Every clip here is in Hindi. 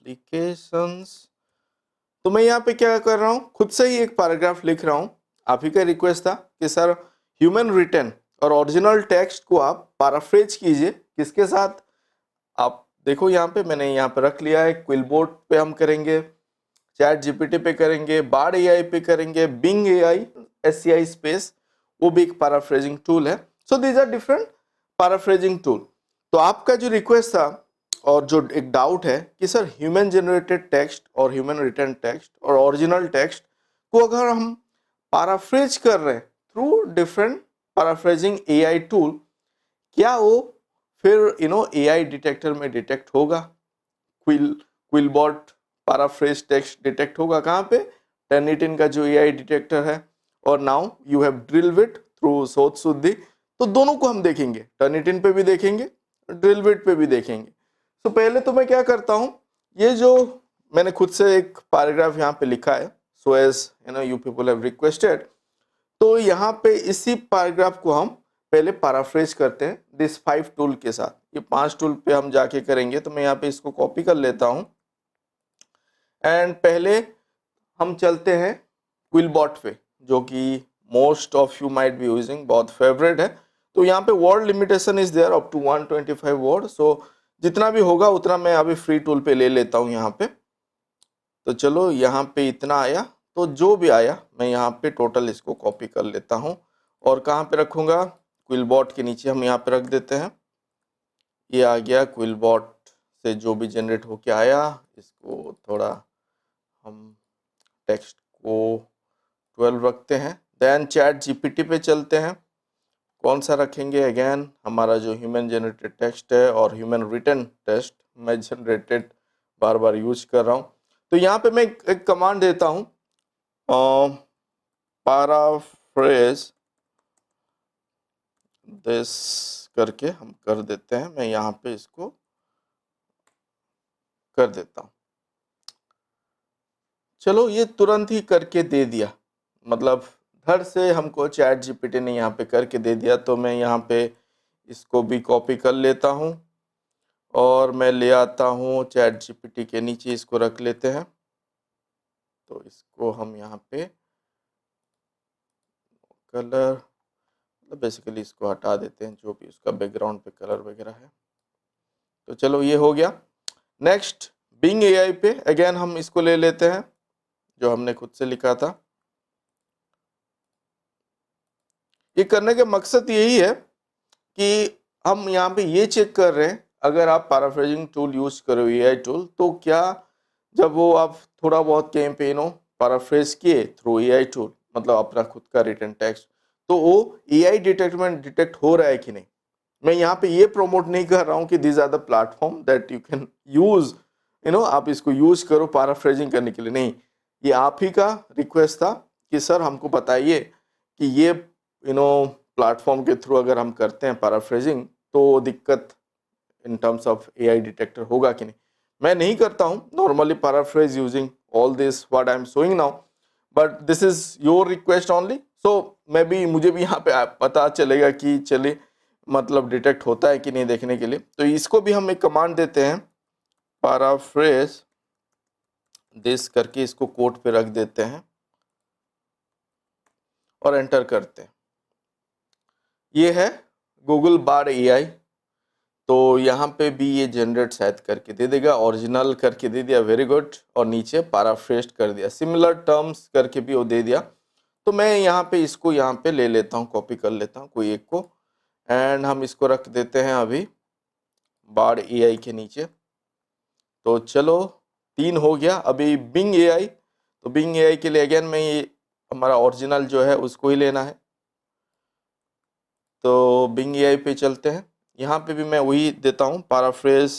एप्लीकेशंस। तो मैं यहाँ पे क्या कर रहा हूँ, खुद से ही एक पैराग्राफ लिख रहा हूँ। आप ही का रिक्वेस्ट था कि सर ह्यूमन रिटन और ओरिजिनल टेक्स्ट को आप पैराफ्रेज कीजिए। किसके साथ? आप देखो यहाँ पे मैंने यहाँ पे रख लिया है। क्विलबोर्ड पे हम करेंगे, चैट जीपीटी पे करेंगे, बार्ड एआई पे करेंगे, बिंग एआई, SCI स्पेस, वो भी एक पैराफ्रेजिंग टूल है। So these are different paraphrasing tool. तो आपका जो रिक्वेस्ट था और जो एक डाउट है कि सर ह्यूमन जनरेटेड टेक्स्ट और ह्यूमन रिटन टेक्स्ट और ओरिजिनल टेक्स्ट को अगर हम पैराफ्रेज कर रहे हैं through different paraphrasing AI tool, क्या वो फिर एआई डिटेक्टर में डिटेक्ट होगा? क्विलबॉट पैराफ्रेज टेक्स्ट डिटेक्ट होगा कहाँ पे? टर्निटिन का जो एआई डिटेक्टर है। और now you have drill with through सोच शुद्धि। तो दोनों को हम देखेंगे, टर्निटिन पे भी देखेंगे, ड्रिल विट पे भी देखेंगे। तो पहले तो मैं क्या करता हूँ, ये जो मैंने खुद से एक पैराग्राफ यहाँ पे लिखा है, so as you people have requested, तो यहाँ पे इसी पैराग्राफ को हम पहले पैराफ्रेज करते हैं दिस 5 टूल के साथ। ये 5 टूल पे हम जाके करेंगे। तो मैं यहाँ पे इसको कॉपी कर लेता हूँ एंड पहले हम चलते हैं क्विलबॉट पे, जो कि most of you might be using, बहुत फेवरेट है। तो यहाँ पे word limitation is there up to 125 word. So जितना भी होगा उतना मैं अभी फ्री टूल पे ले लेता हूँ यहाँ पे। तो चलो यहाँ पे इतना आया, तो जो भी आया मैं यहाँ पे टोटल इसको कॉपी कर लेता हूँ और कहाँ पे रखूँगा? क्विलबॉट के नीचे हम यहाँ पे रख देते हैं। ये आ गया क्विलबॉट से जो भी जनरेट होके आया। इसको थोड़ा हम टेक्स्ट को 12 रखते हैं। देन चैट जीपीटी पे चलते हैं। कौन सा रखेंगे? अगेन हमारा जो ह्यूमन जनरेटेड टेक्स्ट है और ह्यूमन रिटन टेक्स्ट, मैं जनरेटेड बार बार यूज कर रहा हूँ। तो यहाँ पे मैं एक कमांड देता हूँ, पैराफ्रेज दिस करके हम कर देते हैं। मैं यहाँ पे इसको कर देता हूँ। चलो ये तुरंत ही करके दे दिया, मतलब घर से हमको चैट जीपीटी ने यहाँ पे करके दे दिया। तो मैं यहाँ पे इसको भी कॉपी कर लेता हूँ और मैं ले आता हूँ चैट जीपीटी के नीचे, इसको रख लेते हैं। तो इसको हम यहाँ पे कलर, बेसिकली इसको हटा देते हैं, जो भी उसका बैकग्राउंड पे कलर वगैरह है। तो चलो ये हो गया। नेक्स्ट बिंग एआई पे अगेन हम इसको ले लेते हैं जो हमने खुद से लिखा था। ये करने का मकसद यही है कि हम यहाँ पे ये चेक कर रहे हैं, अगर आप पैराफ्रेजिंग टूल यूज करो, एआई टूल, तो क्या जब वो आप थोड़ा बहुत कैंपेनो पैराफ्रेज किए थ्रू एआई टूल, मतलब अपना खुद का रिटन टेक्स्ट, तो वो एआई डिटेक्टमेंट डिटेक्ट हो रहा है कि नहीं। मैं यहाँ पे ये प्रमोट नहीं कर रहा हूँ कि this are the platform that you can use, आप इसको यूज करो पैराफ्रेजिंग करने के लिए, नहीं। ये आप ही का रिक्वेस्ट था कि सर हमको बताइए कि ये प्लेटफॉर्म के थ्रू अगर हम करते हैं पैराफ्रेजिंग तो दिक्कत in terms of AI detector होगा कि नहीं। मैं नहीं करता हूँ normally paraphrase using all this what I am showing now, but this is your request only. So मुझे भी यहाँ पे पता चलेगा कि चलिए मतलब डिटेक्ट होता है कि नहीं देखने के लिए। तो इसको भी हम एक कमांड देते हैं, पैराफ्रेज दिस करके इसको कोट पे रख देते हैं और एंटर करते हैं। ये है गूगल बार्ड एआई। तो यहाँ पे भी ये जनरेट शायद करके दे देगा, ओरिजिनल करके दे दिया, वेरी गुड, और नीचे पैराफ्रेज कर दिया, सिमिलर टर्म्स करके भी वो दे दिया। तो मैं यहाँ पे इसको यहाँ पे ले लेता हूँ, कॉपी कर लेता हूँ कोई एक को, एंड हम इसको रख देते हैं अभी बार्ड एआई के नीचे। तो चलो 3 हो गया। अभी बिंग एआई, तो बिंग एआई के लिए अगेन मैं ये हमारा ओरिजिनल जो है उसको ही लेना है। तो बिंग एआई पे चलते हैं। यहाँ पे भी मैं वही देता हूँ, पैराफ्रेज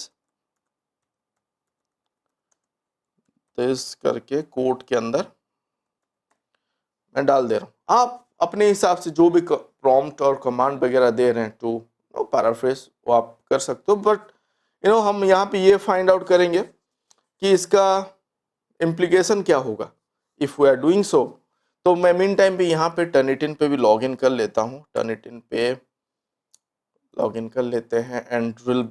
दिस करके कोट के अंदर मैं डाल दे रहा हूँ। आप अपने हिसाब से जो भी प्रॉम्प्ट और कमांड वगैरह दे रहे हैं टू पैराफ्रेज, वो आप कर सकते हो। बट हम यहाँ पे ये फाइंड आउट करेंगे कि इसका इम्प्लीकेशन क्या होगा if we are doing so. तो मैं मीन टाइम पे यहाँ पे टर्निटिन पे भी लॉग इन कर लेता हूँ। टर्निटिन पे लॉग इन कर लेते हैं एंड ड्रिल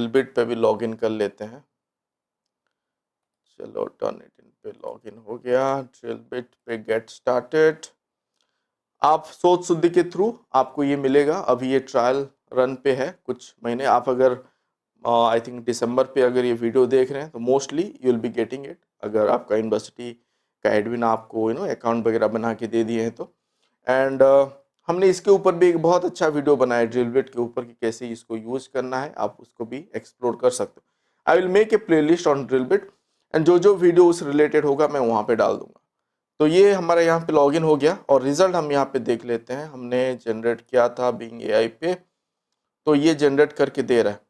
बिट पे भी लॉग इन कर लेते हैं। चलो टर्निटिन पे लॉगिन हो गया, ड्रिलबिट पे गेट स्टार्टेड। आप सोच शुद्धि के थ्रू आपको ये मिलेगा, अभी ये ट्रायल रन पे है कुछ महीने। आप अगर आई थिंक दिसंबर पे अगर ये वीडियो देख रहे हैं तो mostly you will be getting it, अगर आपका यूनिवर्सिटी का एडमिन आपको अकाउंट वगैरह बना के दे दिए हैं तो। एंड हमने इसके ऊपर भी एक बहुत अच्छा वीडियो बनाया है ड्रिलबिट के ऊपर कि कैसे इसको यूज करना है, आप उसको भी एक्सप्लोर कर सकते हो। I will make a playlist on DrillBit and जो जो वीडियो उस रिलेटेड होगा मैं वहाँ पे डाल दूंगा। तो ये हमारा यहाँ पे लॉगिन हो गया और रिजल्ट हम यहाँ पे देख लेते हैं। हमने जनरेट किया था बीइंग एआई पे, तो ये जनरेट करके दे रहा है।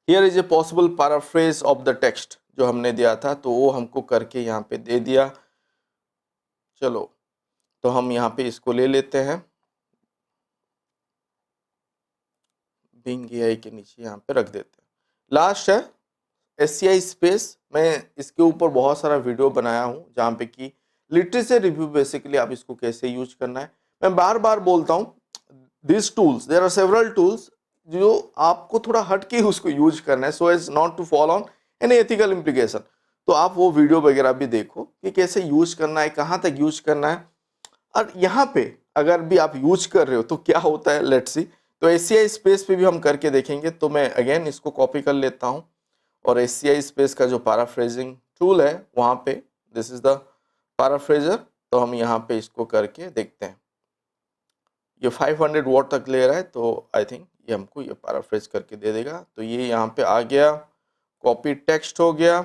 Here is a possible paraphrase of the text, जो हमने दिया था तो वो हमको करके यहाँ पे दे दिया। चलो तो हम यहाँ पे इसको ले लेते हैं, बीइंग एआई के नीचे यहाँ पे रख देते हैं। लास्ट है SCI स्पेस। मैं इसके ऊपर बहुत सारा वीडियो बनाया हूँ जहाँ पे कि लिटरेचर रिव्यू बेसिकली आप इसको कैसे यूज करना है। मैं बार बार बोलता हूँ this tools, there are several tools जो आपको थोड़ा हट के उसको यूज करना है so as not to fall on any ethical implication. तो आप वो वीडियो वगैरह भी देखो कि कैसे यूज करना है, कहाँ तक यूज करना है। और यहाँ पे अगर भी आप यूज कर रहे हो तो क्या होता है, लेट्स सी। तो SCI स्पेस पे भी हम करके देखेंगे। तो मैं अगेन इसको कॉपी कर लेता हूँ और SCI स्पेस का जो पैराफ्रेजिंग टूल है वहाँ पे, दिस इज द पैराफ्रेजर। तो हम यहाँ पे इसको करके देखते हैं। ये 500 वॉट तक ले रहा है तो आई थिंक ये हमको ये पैराफ्रेज करके दे देगा। तो ये यहाँ पे आ गया, कॉपी टेक्स्ट हो गया,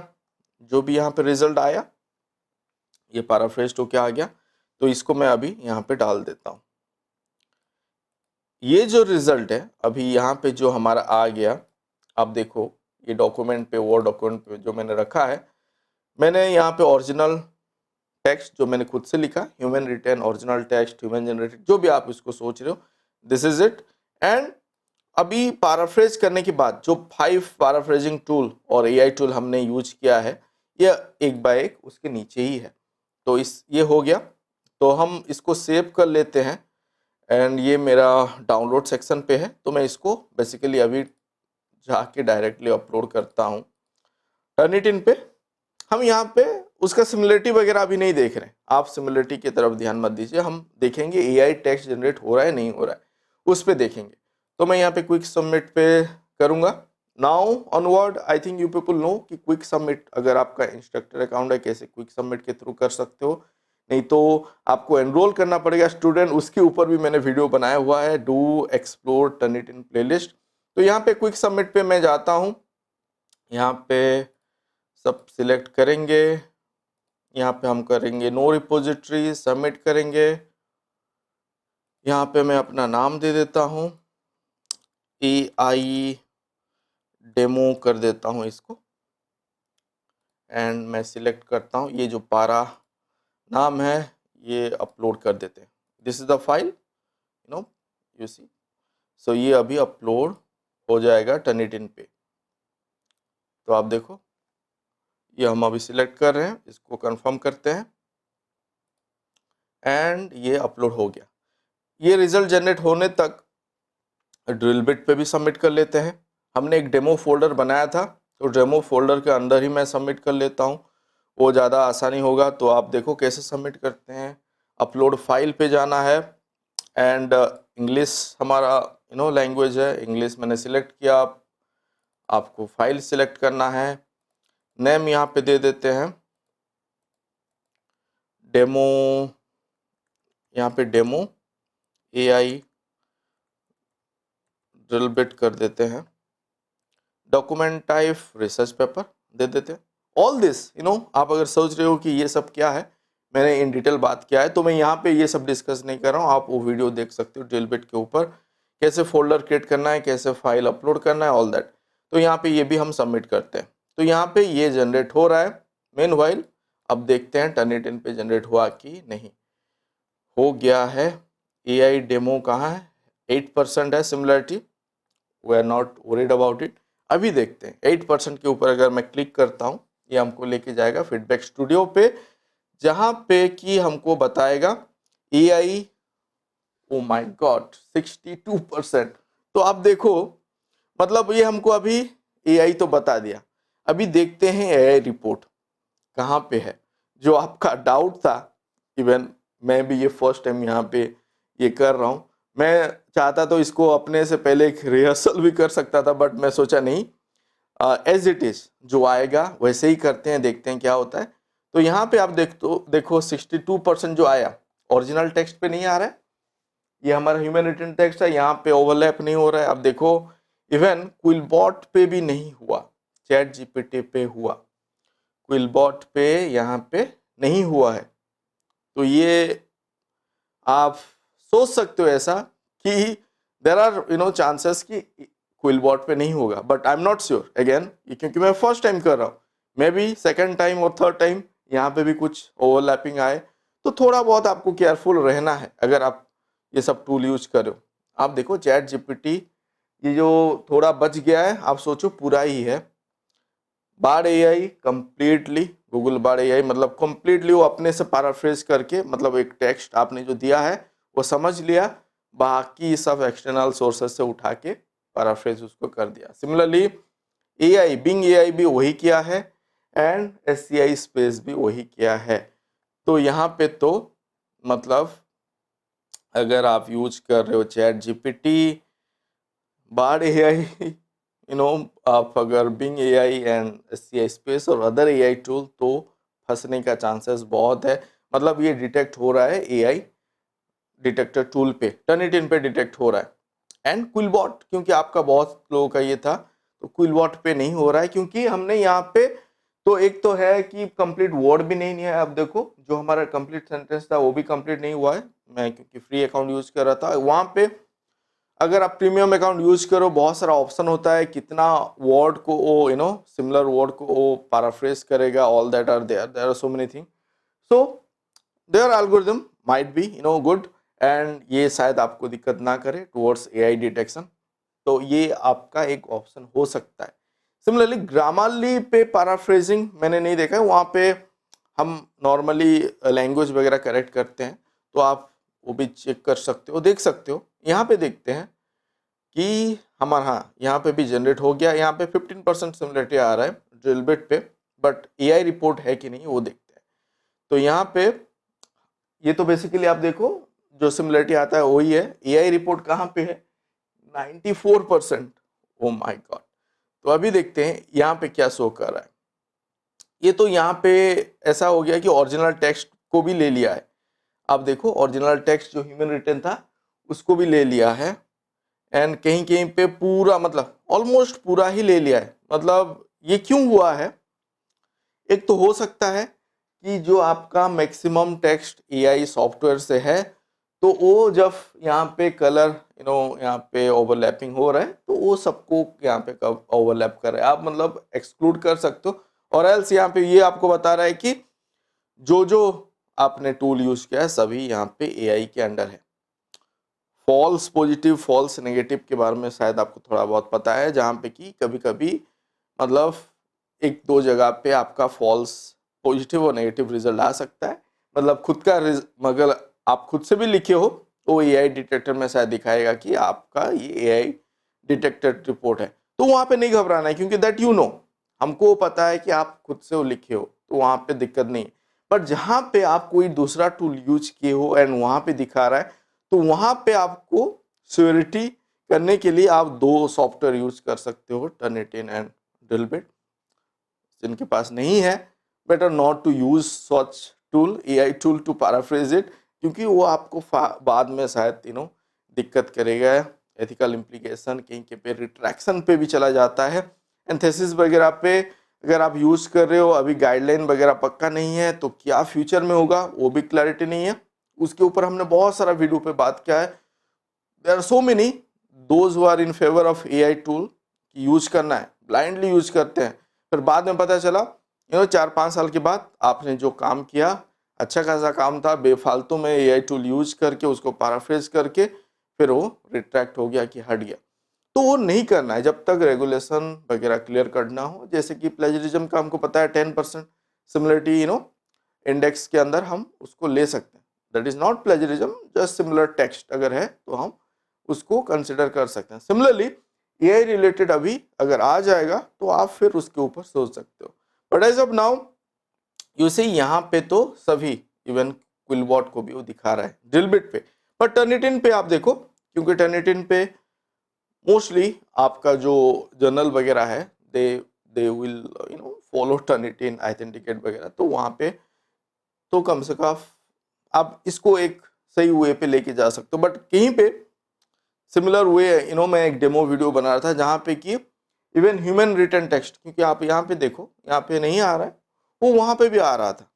जो भी यहाँ पे रिजल्ट आया ये पैराफ्रेज हो क्या आ गया। तो इसको मैं अभी यहाँ पे डाल देता हूँ। ये जो रिजल्ट है अभी यहाँ पे जो हमारा आ गया, आप देखो ये डॉक्यूमेंट पे, वर्ड डॉक्यूमेंट पे जो मैंने रखा है, मैंने यहाँ पे ओरिजिनल टेक्स्ट जो मैंने खुद से लिखा, human written original text, human generated, जो भी आप इसको सोच रहे हो, दिस इज इट। एंड अभी पैराफ्रेज करने के बाद जो 5 पैराफ्रेजिंग टूल और AI टूल हमने यूज किया है, ये एक बाय एक उसके नीचे ही है। तो ये हो गया। तो हम इसको सेव कर लेते हैं एंड ये मेरा डाउनलोड सेक्शन पे है। तो मैं इसको बेसिकली अभी जाके डायरेक्टली अपलोड करता हूँ टर्निटिन पे। हम यहाँ पे उसका सिमिलरिटी वगैरह अभी नहीं देख रहे हैं, आप सिमिलरिटी की तरफ ध्यान मत दीजिए। हम देखेंगे AI टेक्स्ट जनरेट हो रहा है नहीं हो रहा है, उस पे देखेंगे। तो मैं यहाँ पे क्विक सबमिट पे करूँगा। Now onward I think you people know कि क्विक सबमिट अगर आपका इंस्ट्रक्टर अकाउंट है कैसे क्विक सबमिट के थ्रू कर सकते हो। नहीं तो आपको एनरोल करना पड़ेगा स्टूडेंट, उसके ऊपर भी मैंने वीडियो बनाया हुआ है, डू एक्सप्लोर टर्निटिन प्लेलिस्ट। तो यहाँ पे क्विक सबमिट पे मैं जाता हूँ, यहाँ पे सब सिलेक्ट करेंगे, यहाँ पे हम करेंगे नो रिपोजिटरी, सबमिट करेंगे। यहाँ पे मैं अपना नाम दे देता हूँ, AI डेमो कर देता हूँ इसको एंड मैं सिलेक्ट करता हूँ। ये जो पारा नाम है ये अपलोड कर देते हैं। This is the file, you see. So ये अभी अपलोड हो जाएगा टर्निटिन पे। तो आप देखो ये हम अभी सिलेक्ट कर रहे हैं, इसको कंफर्म करते हैं एंड ये अपलोड हो गया। ये रिजल्ट जनरेट होने तक ड्रिलबिट पे भी सबमिट कर लेते हैं। हमने एक डेमो फोल्डर बनाया था तो डेमो फोल्डर के अंदर ही मैं सबमिट कर लेता हूँ, वो ज़्यादा आसानी होगा। तो आप देखो कैसे सबमिट करते हैं। अपलोड फाइल पे जाना है एंड इंग्लिश हमारा लैंग्वेज है, इंग्लिश मैंने सिलेक्ट किया। आपको फाइल सिलेक्ट करना है, नेम यहाँ पे दे देते हैं डेमो, यहाँ पे डेमो AI ड्रिलबिट कर देते हैं। डॉक्यूमेंट टाइप रिसर्च पेपर दे देते हैं। ऑल दिस आप अगर सोच रहे हो कि ये सब क्या है, मैंने इन डिटेल बात किया है, तो मैं यहाँ पे ये सब डिस्कस नहीं कर रहा हूँ। आप वो वीडियो देख सकते हो ड्रिलबिट के ऊपर, कैसे फोल्डर क्रिएट करना है, कैसे फाइल अपलोड करना है, ऑल दैट। तो यहाँ पे ये भी हम सबमिट करते हैं। तो यहाँ पे ये जनरेट हो रहा है। मेनवाइल अब देखते हैं टर्निटिन पे जनरेट हुआ कि नहीं। हो गया है। AI डेमो कहाँ है, 8% है similarity, we are not worried about it. अभी देखते हैं 8% के ऊपर अगर मैं क्लिक करता हूँ, ये हमको लेके जाएगा फीडबैक स्टूडियो पे, जहाँ पे कि हमको बताएगा AI, ओ माय गॉड 62%। तो आप देखो मतलब ये हमको अभी AI तो बता दिया। अभी देखते हैं AI रिपोर्ट। कहाँ पे है, जो आपका डाउट था। इवन मैं भी ये फर्स्ट टाइम यहाँ पे ये कर रहा हूँ। मैं चाहता तो इसको अपने से पहले एक रिहर्सल भी कर सकता था, बट मैं सोचा नहीं, एज इट इज जो आएगा वैसे ही करते हैं, देखते हैं क्या होता है। तो यहाँ पे आप देखो 62% जो आया ओरिजिनल टेक्स्ट पे नहीं आ रहा है, ये हमारा ह्यूमन रिटन टेक्स्ट है, यहाँ पे ओवरलैप नहीं हो रहा है। अब देखो इवन क्विलबॉट पे भी नहीं हुआ, चैट जीपीटी पे हुआ, क्विलबॉट पे यहाँ पे नहीं हुआ है। तो ये आप सोच सकते हो ऐसा कि देर आर चांसेस कि क्विलबॉट पे नहीं होगा, but I am not sure again, क्योंकि मैं फर्स्ट टाइम कर रहा हूँ। मे बी सेकेंड टाइम और थर्ड टाइम यहाँ पे भी कुछ ओवरलैपिंग आए, तो थोड़ा बहुत आपको केयरफुल रहना है अगर आप ये सब टूल यूज करो। आप देखो चैट जीपीटी ये जो थोड़ा बच गया है, आप सोचो पूरा ही है। Bard AI completely, Google Bard AI मतलब कंप्लीटली वो अपने से पैराफ्रेज करके, मतलब एक टेक्स्ट आपने जो दिया है वो समझ लिया, बाकी सब एक्सटर्नल सोर्सेस से उठा के पैराफ्रेज उसको कर दिया। सिमिलरली एआई, बिंग एआई भी वही किया है एंड एससीआई स्पेस भी वही किया है। तो यहाँ पे तो मतलब अगर आप यूज कर रहे हो चैट जीपीटी, बार्ड एआई, आप अगर Bing AI and SCI space और अदर एआई टूल, तो फंसने का चांसेस बहुत है। मतलब ये डिटेक्ट हो रहा है एआई डिटेक्टर टूल पे, टर्निटिन पे डिटेक्ट हो रहा है। एंड क्विलबॉट, क्योंकि आपका बहुत लोगों का ये था, तो क्विलबॉट पे नहीं हो रहा है, क्योंकि हमने यहाँ पे तो एक तो है कि कंप्लीट वर्ड भी नहीं है। अब देखो जो हमारा कंप्लीट सेंटेंस था वो भी कंप्लीट नहीं हुआ है। मैं क्योंकि फ्री अकाउंट यूज कर रहा था, वहां पे अगर आप प्रीमियम अकाउंट यूज करो बहुत सारा ऑप्शन होता है, कितना वर्ड को वो सिमिलर वर्ड को वो पैराफ्रेज करेगा, all that are there are so many thing. So there algorithm might be good, and ये शायद आपको दिक्कत ना करे टुवर्ड्स एआई डिटेक्शन। तो ये आपका एक ऑप्शन हो सकता है। सिमिलरली ग्रामरली पे पैराफ्रेजिंग मैंने नहीं देखा है, वहाँ पे हम नॉर्मली लैंग्वेज वगैरह करेक्ट करते हैं, तो आप वो भी चेक कर सकते हो, देख सकते हो। यहाँ पे देखते हैं कि हमारा, हाँ यहाँ पे भी जनरेट हो गया, यहाँ पे 15% सिमिलरिटी आ रहा है ड्रिल बिट पे, बट एआई रिपोर्ट है कि नहीं वो देखते हैं। तो यहाँ पे ये तो बेसिकली आप देखो जो सिमिलरिटी आता है वही है। एआई रिपोर्ट कहाँ पे है, 94%। Oh my God. तो अभी देखते हैं यहाँ पे क्या शो कर रहा है। ये तो यहाँ पे ऐसा हो गया कि ओरिजिनल टेक्स्ट को भी ले लिया है। आप देखो ओरिजिनल टेक्स्ट जो ह्यूमन रिटन था उसको भी ले लिया है, एंड कहीं कहीं पे पूरा मतलब ऑलमोस्ट पूरा ही ले लिया है। मतलब ये क्यों हुआ है, एक तो हो सकता है कि जो आपका मैक्सिमम टेक्स्ट एआई सॉफ्टवेयर से है, तो वो जब यहाँ पे कलर यहाँ पे ओवरलैपिंग हो रहा है, तो वो सबको यहाँ पे कब ओवरलैप कर रहा है, आप मतलब एक्सक्लूड कर सकते हो। और एल्स यहाँ पे ये आपको बता रहा है कि जो जो आपने टूल यूज किया है सभी यहाँ पे एआई के अंडर है। फॉल्स पॉजिटिव, फॉल्स नेगेटिव के बारे में शायद आपको थोड़ा बहुत पता है, जहाँ पे कि कभी कभी मतलब एक दो जगह पे आपका फॉल्स पॉजिटिव और नेगेटिव रिजल्ट आ सकता है। मतलब खुद का मगर आप खुद से भी लिखे हो तो एआई डिटेक्टर में शायद दिखाएगा कि आपका ये एआई डिटेक्टेड रिपोर्ट है। तो वहाँ पे नहीं घबराना है, क्योंकि दैट हमको पता है कि आप खुद से वो लिखे हो, तो वहाँ पे दिक्कत नहीं है। पर जहाँ पे आप कोई दूसरा टूल यूज किए हो एंड वहाँ पे दिखा रहा है, तो वहाँ पे आपको सिक्योरिटी करने के लिए आप दो सॉफ्टवेयर यूज कर सकते हो, टर्निटिन एंड ड्रिलबिट। जिनके पास नहीं है, better not to use such tool, AI tool to paraphrase it, क्योंकि वो आपको बाद में शायद दिक्कत करेगा। एथिकल इम्प्लीकेशन कहीं के पे रिट्रैक्शन पे भी चला जाता है। एंथेसिस वगैरह पे अगर आप यूज कर रहे हो, अभी गाइडलाइन वगैरह पक्का नहीं है, तो क्या फ्यूचर में होगा वो भी क्लैरिटी नहीं है। उसके ऊपर हमने बहुत सारा वीडियो पे बात किया है। There are so many those who are in favour of AI tool use करना है, ब्लाइंडली यूज करते हैं, फिर बाद में पता चला 4-5 साल के बाद आपने जो काम किया अच्छा खासा काम था, बेफालतू में एआई टूल यूज करके उसको पैराफ्रेज करके फिर वो रिट्रैक्ट हो गया कि हट गया। तो वो नहीं करना है जब तक रेगुलेशन वगैरह क्लियर करना हो। जैसे कि प्लेजरिज्म का हमको पता है 10% सिमिलरिटी इंडेक्स के अंदर हम उसको ले सकते हैं, that is not plagiarism, just similar text अगर है तो हम उसको कंसिडर कर सकते हैं। सिमिलरली एआई रिलेटेड अभी अगर आ जाएगा तो आप फिर उसके ऊपर सोच सकते हो, but as of now you see यहाँ पे तो सभी इवन क्विलबॉट को भी वो दिखा रहा है ड्रिल बिट पे, पर टर्निटिन पे आप देखो, क्योंकि टर्निटिन पे मोस्टली आपका जो जर्नल वगैरह है they will follow Turnitin authenticate वगैरह, तो वहाँ पे तो कम से कम आप इसको एक सही वे पे लेके जा सकते हो। बट कहीं पे सिमिलर वे मैं एक डेमो वीडियो बना रहा था जहाँ पे कि इवन ह्यूमन रिटन टेक्स्ट, क्योंकि आप यहाँ पे देखो यहाँ पे नहीं आ रहा है, वो वहाँ पे भी आ रहा था।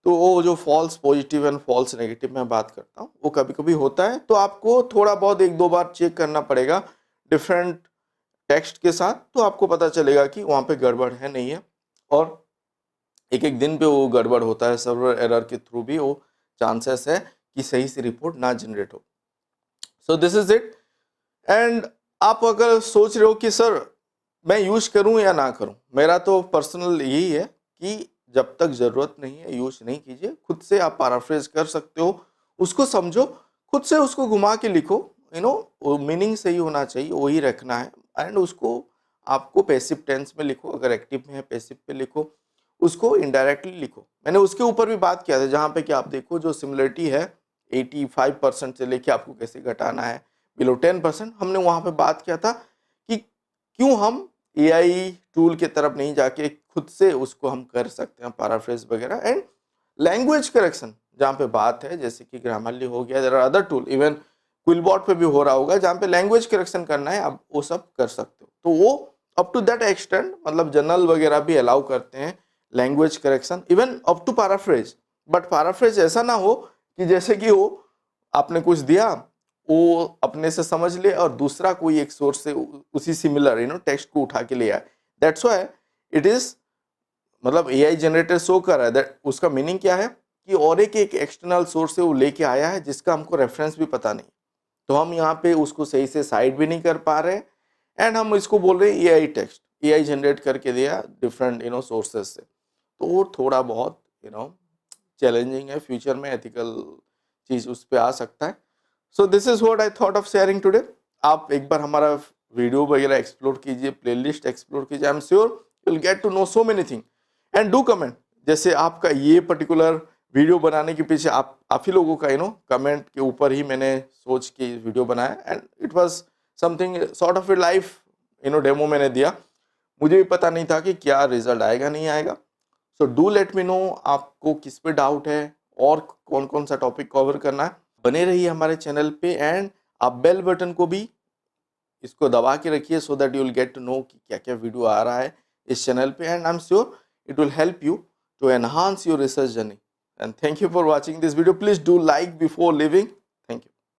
तो वो जो false positive and false negative में बात करता हूँ वो कभी कभी होता है, तो आपको थोड़ा बहुत एक दो बार चेक करना पड़ेगा डिफरेंट टेक्स्ट के साथ, तो आपको पता चलेगा कि वहाँ पे गड़बड़ है नहीं है। और एक एक दिन पे वो गड़बड़ होता है, सर्वर एरर के थ्रू भी वो चांसेस है कि सही से रिपोर्ट ना जनरेट हो। So this is it. And आप अगर सोच रहे हो कि सर मैं यूज करूं या ना करूं, मेरा तो पर्सनल यही है कि जब तक जरूरत नहीं है यूज नहीं कीजिए। खुद से आप पैराफ्रेज कर सकते हो, उसको समझो, खुद से उसको घुमा के लिखो, मीनिंग सही होना चाहिए, वही रखना है। एंड उसको आपको पैसिव टेंस में लिखो, अगर एक्टिव में है पैसिव पे लिखो, उसको इनडायरेक्टली लिखो। मैंने उसके ऊपर भी बात किया था जहाँ पे कि आप देखो जो सिमिलरिटी है 85% से लेके आपको कैसे घटाना है बिलो 10%, हमने वहाँ पे बात किया था कि क्यों हम एआई टूल के तरफ नहीं जाके खुद से उसको हम कर सकते हैं पैराफ्रेज वगैरह। एंड लैंग्वेज करेक्शन जहाँ पे बात है, जैसे कि ग्रामरली हो गया, there are other tool, even QuillBot पे भी हो रहा होगा, जहाँ पे लैंग्वेज करेक्शन करना है आप वो सब कर सकते हो। तो वो अप टू दैट एक्सटेंट, मतलब जर्नल वगैरह भी अलाउ करते हैं language correction, even up to paraphrase. But paraphrase ऐसा ना हो कि जैसे कि वो आपने कुछ दिया, वो अपने से समझ ले और दूसरा कोई एक सोर्स से उसी सिमिलर टेक्स्ट को उठा के ले आए। दैट्स व्हाई इट इज, मतलब एआई जनरेटर शो कर रहा है दैट, उसका मीनिंग क्या है कि और एक एक्सटर्नल सोर्स से वो लेके आया है जिसका हमको रेफरेंस भी पता नहीं, तो हम यहाँ पे उसको सही से साइड भी नहीं कर पा रहे। एंड हम इसको बोल रहे हैं एआई टेक्स्ट, एआई जनरेट करके दिया डिफरेंट सोर्सेज से, तो वो थोड़ा बहुत चैलेंजिंग है। फ्यूचर में एथिकल चीज उस पर आ सकता है। So this is what I thought of sharing today. आप एक बार हमारा वीडियो वगैरह एक्सप्लोर कीजिए, प्लेलिस्ट एक्सप्लोर कीजिए, I am sure you will get to know so many thing. And do comment, जैसे आपका ये पर्टिकुलर वीडियो बनाने के पीछे आप ही लोगों का कमेंट के ऊपर ही मैंने सोच के वीडियो बनाया। And it was something sort of A life demo मैंने दिया। मुझे भी पता नहीं था कि क्या रिजल्ट आएगा नहीं आएगा। So do let me know आपको किस पे डाउट है और कौन कौन सा टॉपिक कवर करना है। बने रहिए हमारे चैनल पे एंड आप बेल बटन को भी इसको दबा के रखिए, so that you will get to know कि क्या क्या वीडियो आ रहा है इस चैनल पे। And I am sure it will help you to enhance your research journey. And thank you for watching this video. Please do like before leaving.